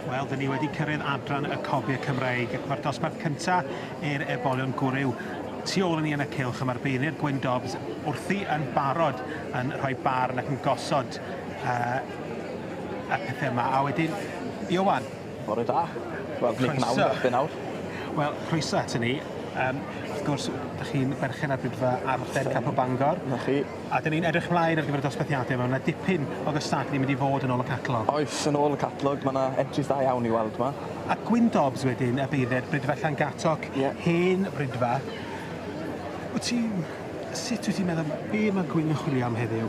Wel, dyn ni wedi cyrraedd adran y Cobiau Cymreig. Mae'r dosbarth cyntaf i'r ebolion gwryw tu ôl ni yn y cylch, a mae'r beirniad Gwyn Dobbs wrthi yn barod yn rhoi barn ac yn gosod y pethau yma. A wedyn, Iowan. Bore da. Wel, nawr. Wel, croeso ato ni. Wrth gwrs, ydych chi'n berchen ar brydfa arfer Cap o Bangor. Na chi. A dyn ni'n edrych ymlaen ar gyfer y dosbarthiadau. Mae yna dipyn o gystadlu wedi mynd i fod yn ôl y catalog. Oes, yn ôl y catalog. Mae yna entries da iawn i weld yma. A Gwyn Dobbs wedyn, y beirniad, brydfa Llangatog, hen brydfa. Sut wyt ti'n meddwl, be mae Gwyn yn chwilio am heddiw?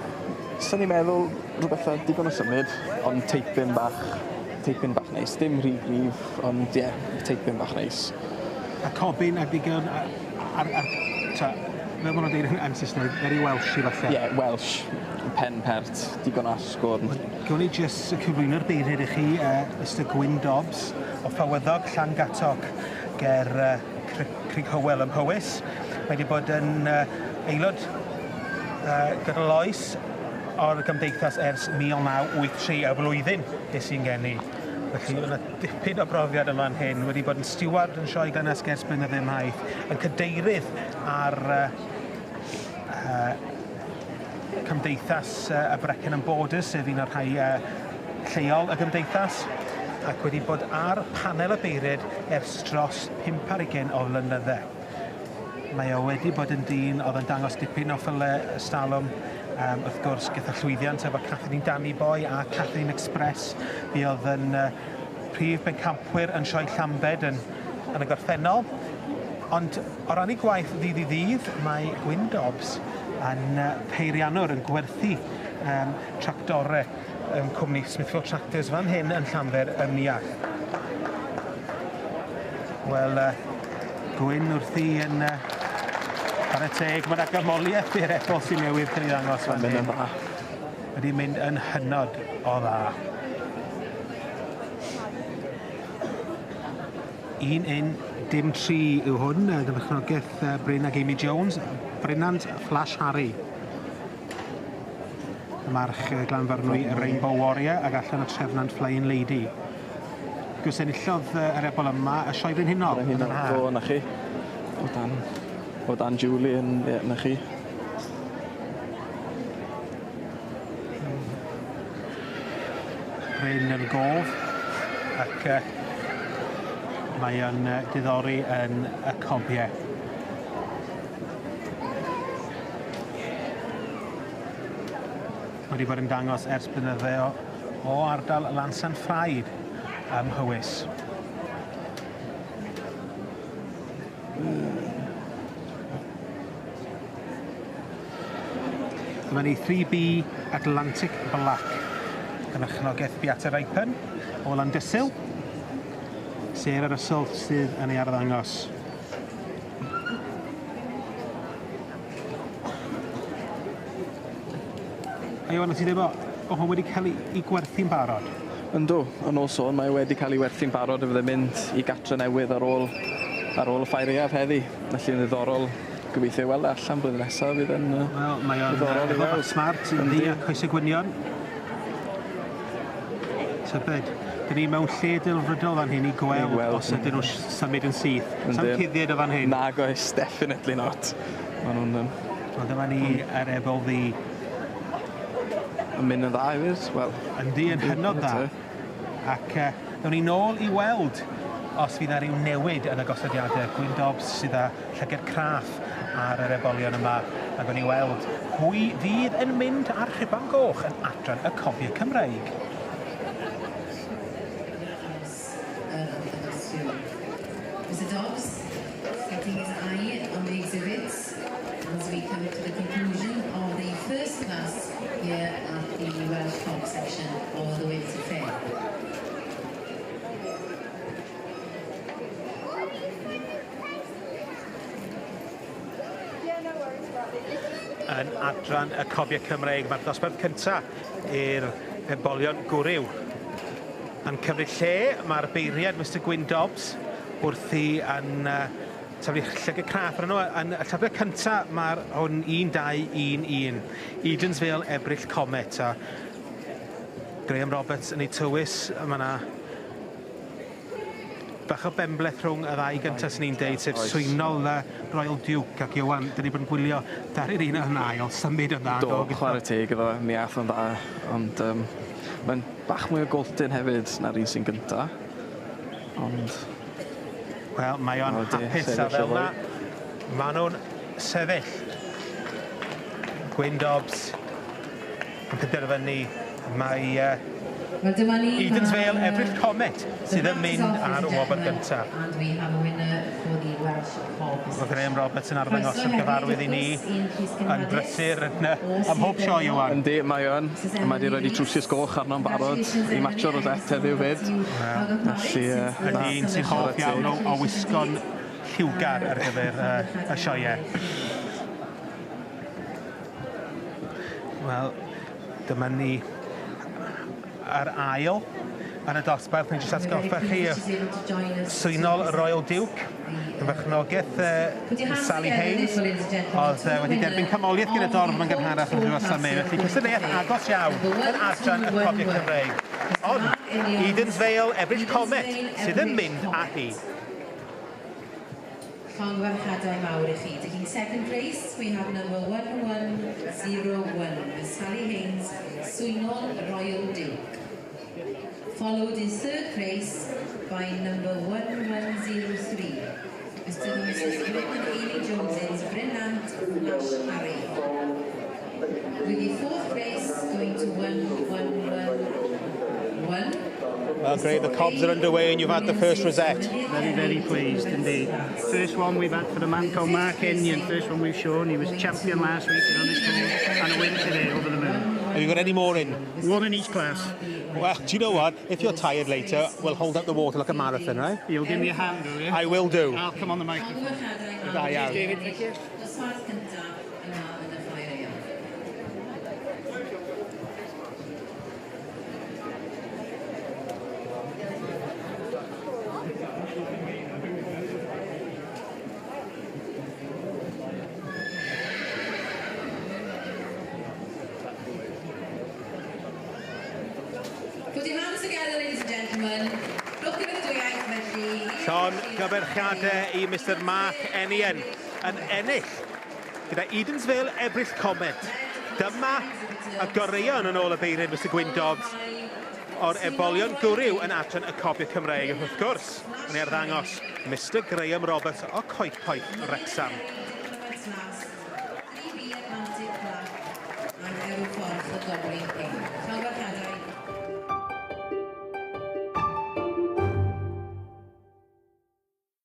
Sa'n ni'n meddwl rhywbeth digon o symud, ond teipyn bach neis. Dim rhy gryf, ond teipyn bach neis. A cobyn a digon fel maen nhw'n dweud yn Saesneg, very Welsh i falle. Ie, Welsh. Pen pert, digon asgwr. Gwn i jyst cyflwyno'r beirniad i chi, Mr Gwyn Dobbs, o Ffawyddog Llangatog ger Crug Hywel ym Mhywys. Mae wedi bod yn aelod gyda loes o'r gymdeithas ers 1983 y flwyddyn des i'n geni. Felly, yna dipyn o brofiad yma yn hyn. Wedi bod yn steward yn sioe Glenes ers blynyddoedd maith, yn cadeirydd ar cymdeithas y Brecon and Borders, sef un o'r rhai lleol y gymdeithas, ac wedi bod ar panel y beirniad ers dros 50 o flynyddau. Mae o wedi bod yn dyn oedd yn dangos dipyn o ffylau ystalwm. Wrth gwrs, gyda llwyddiant efo Catherine Danny Boy a Catherine Express. Fi oedd yn prif bencampwyr yn sioe Llambed yn y gorffennol. Ond o ran ei gwaith ddydd i ddydd, mae Gwyn Dobbs yn peiriannwr yn gwerthu tractorau cwmni Smithfield Tractors fan hyn yn Llanfer ym Niach. Wel, Gwyn wrthi yn ar y teg, mae'n agymoliaeth i'r ebol sy'n newydd cael ei ddangos fan hyn. Wedi mynd yn hynod o dda. 1-1-3 yw hwn, dyfychnogaeth Bryn ag Amy Jones, Brynant Flash Harry. Y march glanfarnwy Rainbow Warrior ac allan o trefnant Flying Lady. Gwrs enillodd yr ebol yma y sioe Frenhinol. Do, na chi. O dan Julie yn na chi. Bryn yn gof ac mae o'n diddori yn y cobiau. Wedi bod yn dangos ers blynyddoedd o ardal Lansan Ffraid ym Mhywys. Mae ni 3B Atlantic Black yn ychnogaeth Beata Reipen o Landysil, Sarah Russell sydd yn ei arddangos. A Iwan, ti'n dweud bod hwn wedi cael ei gwerthu'n barod? Yndw, yn ôl sôn, mae wedi cael ei werthu'n barod y fydde mynd i gatre newydd ar ôl y ffair iaf heddi. Felly yn ddiddorol gobeithio weld allan blwyddyn nesaf fydd yn ddiddorol i weld. Smart yn ddi a coesau gwynion. Tybed, dyn ni mewn lle delfrydol fan hyn i gweld os ydyn nhw symud yn syth. Sam cuddiad o fan hyn? Nag oes, definitely not. Wel, dyma ni yr ebol ddi. Yn mynd yn dda hefyd, wel. Yndi, yn hynod dda. Ac nawn ni nôl i weld os fydd yna ryw newid yn y gosodiadau. Gwyn Dobbs sydd â llygad craff ar yr ebolion yma. A nawn ni weld pwy fydd yn mynd ar rhiban goch yn adran y Cobiau Cymreig. Mr Dobbs, setting his eye on the exhibits as we come to the conclusion of the first class here at the Welsh Cobs section of the Winter Fair. Yn adran y Cobiau Cymreig, mae'r dosbarth cyntaf i'r ebolion gwryw. Yn cymryd lle, mae'r beirniad Mr Gwyn Dobbs wrthi yn taflu llygad craff ar nhw. Yn y tablet cyntaf, mae'r hwn 1-2-1-1. Edensville, Ebrill Comet. A Graham Roberts yn ei tywys. Mae yna Bach o bembleth rhwng y ddau gyntaf sy'n ni'n deud, sef swynol Royal Duke ac Iwan. Dyn ni bod yn gwylio daru'r un o'n ail, symud yn dda. Do, chwarae teg iddo, mi ath o'n dda, ond mae'n bach mwy o goltyn hefyd na'r un sy'n gyntaf. Ond... Wel, mae o'n hapus a fel yna. Maen nhw'n sefyll. Gwyndobs yn penderfynu. Mae Edensvale Ebrill Comet sydd yn mynd ar y wobr gyntaf. Mae Graham Roberts yn arddangos yn gyfarwydd i ni yn brysur ym mhob sioe Iwan. Yndi, mae o'n. Mae wedi rhoi trwsius goch arno'n barod i matcho Rosette heddiw fyd. Felly un sy'n hoff iawn o wisgo'n lliwgar ar gyfer y sioeau. Wel, dyma ni ar ail yn y dosbarth. Ni'n jyst atgoffa chi swynol Royal Duke yn fachnogaeth Sally Haynes oedd wedi derbyn camoliaeth gyda dorf yn gynharach yn rhywbeth am ei. Felly cystadleuaeth agos iawn yn adran y Cobiau Cymreig. Ond Edensvale Ebrill Comet sydd yn mynd â hi. Llongwarchadau mawr i chi. In second place, we have number 1101, Miss Sally Haynes, Swynol Royal Duke. Followed in third place by number 1103, Mr. and Mrs. Britton Amy Jones's Brilliant Nash Harry. With the fourth place going to 1111. Well, great, the Cobs are underway and you've had the first rosette. Very, very pleased indeed. First one we've had for a man called Mark Kenyon, first one we've shown. He was champion last week on his tour and a win today over the moon. Have you got any more in? One in each class. Well, do you know what? If you're tired later, we'll hold up the water like a marathon, right? You'll give me a hand, will you? I will do. I'll come on the microphone. Da iawn. David, thank you. Put your hands together, ladies and gentlemen. Look at the dwywaith felly. Llon gyferchiadau i Mr Mark Enien yn ennill gyda Edensvale Ebrill Comet. Dyma y goreion yn ôl y beiryd Mr Gwyndobs o'r ebolion gwryw yn adran y Cobiau Cymreig. Wrth gwrs, yn ei arddangos Mr Graham Roberts o Coedpoeth Wrexham. And Eryl Ffordd, the Goblin King.